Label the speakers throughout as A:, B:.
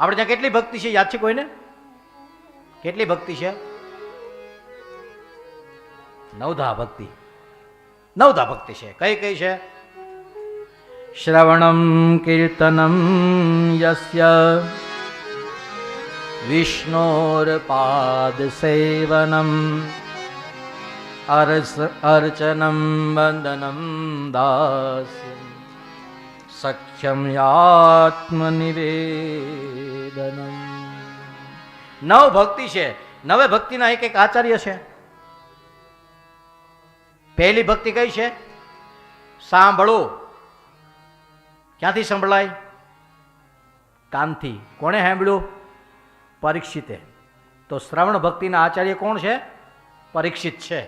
A: આપણે ત્યાં કેટલી ભક્તિ છે યાદ છે કોઈને? કેટલી ભક્તિ છે? નવધા ભક્તિ. નવધા ભક્તિ છે. કઈ કઈ છે? શ્રવણમ કીર્તનમ યસ્ય વિષ્ણોર પાદ સેવનમ અર્ચનમ વંદનમ દાસ્યમ સખ્યમ આત્મનિવેદનમ. નવ ભક્તિ છે. નવે ભક્તિના એક એક આચાર્ય છે. પહેલી ભક્તિ કઈ છે? સાંભળો. ક્યાંથી સંભળાય? કાનથી. કોણે સાંભળ્યું? પરીક્ષિતે. તો શ્રવણ ભક્તિના આચાર્ય કોણ છે? પરીક્ષિત છે.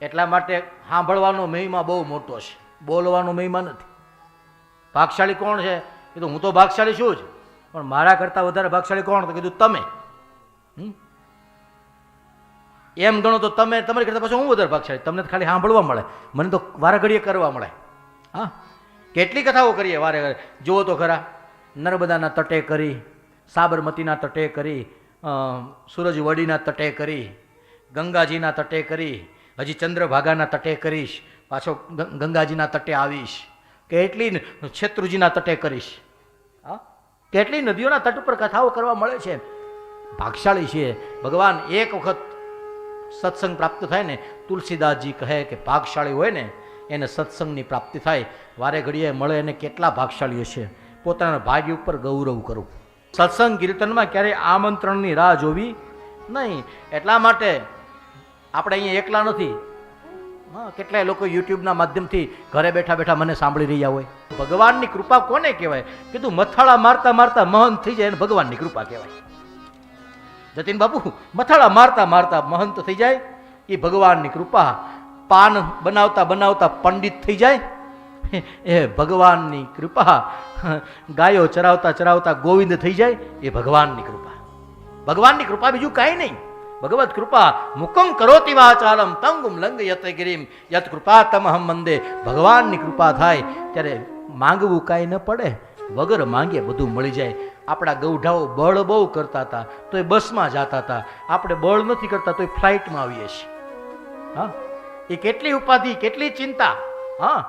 A: એટલા માટે સાંભળવાનો મહિમા બહુ મોટો છે, બોલવાનો મહિમા નથી. ભાગશાળી કોણ છે? કીધું હું તો ભાગશાળી છું જ, પણ મારા કરતા વધારે ભાગશાળી કોણ? તો કીધું તમે. એમ ગણો તો તમે, તમારી કરતા પછી હું વધારે ભાગશાળી. તમને તો ખાલી સાંભળવા મળે, મને તો વારે ઘડીએ કરવા મળે. હા, કેટલી કથાઓ કરીએ વારે ઘરે. જુઓ તો ખરા, નર્મદાના તટે કરી, સાબરમતીના તટે કરી, સૂરજવડીના તટે કરી, ગંગાજીના તટે કરી, હજી ચંદ્રભાગાના તટે કરીશ, પાછો ગંગાજીના તટે આવીશ, કેટલી શેત્રુજીના તટે કરીશ. હા, કેટલી નદીઓના તટ ઉપર કથાઓ કરવા મળે છે. ભાગશાળી છે ભગવાન. એક વખત સત્સંગ પ્રાપ્ત થાય ને, તુલસીદાસજી કહે કે ભાગશાળી હોય ને એને સત્સંગની પ્રાપ્તિ થાય. વારે ઘડીએ મળે એને કેટલા ભાગશાળીઓ છે. પોતાના ભાગ્ય ઉપર ગૌરવ કરવું. સત્સંગ કીર્તનમાં ક્યારેય આમંત્રણની રાહ જોવી નહીં. એટલા માટે આપણે અહીંયા એકલા નથી. હા, કેટલાય લોકો યુટ્યુબના માધ્યમથી ઘરે બેઠા બેઠા મને સાંભળી રહ્યા હોય. ભગવાનની કૃપા કોને કહેવાય? કીધું મથાળા મારતા મારતા મહંત થઈ જાય એને ભગવાનની કૃપા કહેવાય. જતીન બાપુ, મથાળા મારતા મારતા મહંત થઈ જાય એ ભગવાનની કૃપા. પાન બનાવતા બનાવતા પંડિત થઈ જાય એ ભગવાનની કૃપા. ગાયો ચરાવતા ચરાવતા ગોવિંદ થઈ જાય એ ભગવાનની કૃપા. ભગવાનની કૃપા બીજું કાંઈ નહીં. ભગવત કૃપા મુકમ કરોતિ વાચાલમ તંગુમ લંગ યત ગિરિમ યત કૃપા તમહમ મંદે. ભગવાનની કૃપા થાય ત્યારે માંગવું કાંઈ ન પડે, વગર માંગે બધું મળી જાય. આપણા ગૌઢાઓ બળ બહુ કરતા હતા તો એ બસમાં જતા હતા. આપણે બળ નથી કરતા તો એ ફ્લાઇટમાં આવીએ છીએ. હા, એ કેટલી ઉપાધિ, કેટલી ચિંતા. હા,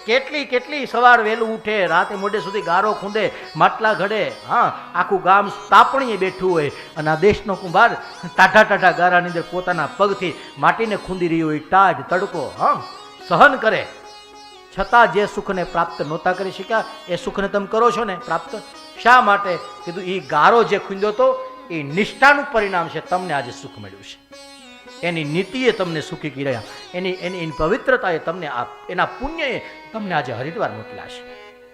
A: કેટલી કેટલી સવાર વહેલું ઉઠે, રાતે મોડે સુધી ગારો ખૂંદે, માટલા ઘડે. હા, આખું ગામ તાપણીએ બેઠું હોય અને આ દેશનો કુંભાર ટાઢા ટાઢા ગારાની અંદર પોતાના પગથી માટીને ખૂંદી રહ્યો હોય. ટાઢ તડકો હા સહન કરે, છતાં જે સુખને પ્રાપ્ત નહોતા કરી શક્યા એ સુખને તમે કરો છો ને પ્રાપ્ત. શા માટે? કીધું એ ગારો જે ખૂંદ્યો હતો એ નિષ્ઠાનું પરિણામ છે. તમને આજે સુખ મળ્યું છે. એની નીતિએ તમને સુખી કર્યા, એની પવિત્રતાએ તમને, એના પુણ્યએ તમને આજે હરિદ્વાર મોકલ્યા છે.